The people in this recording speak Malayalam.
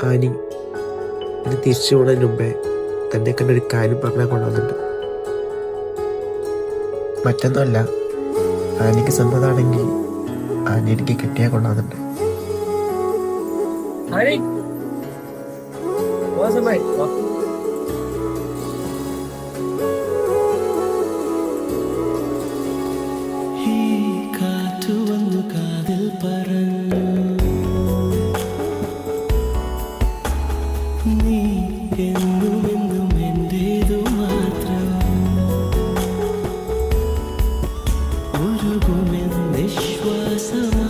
ആനി ഇനി തിരിച്ചു പോകുന്നതിന് മുമ്പേ തന്നെ കണ്ടൊരു കാര്യം പറഞ്ഞാൽ കൊണ്ടുവന്നിട്ടുണ്ട്. മറ്റൊന്നുമല്ല, ആനിക്ക് സമ്മതമാണെങ്കിൽ ആനി എനിക്ക് കെട്ടിയാൽ കൊണ്ടുവന്നിട്ടുണ്ട്. നീ എന്നും എന്റേതു മാത്രം ഒരുകുമെന്ന് വിശ്വാസം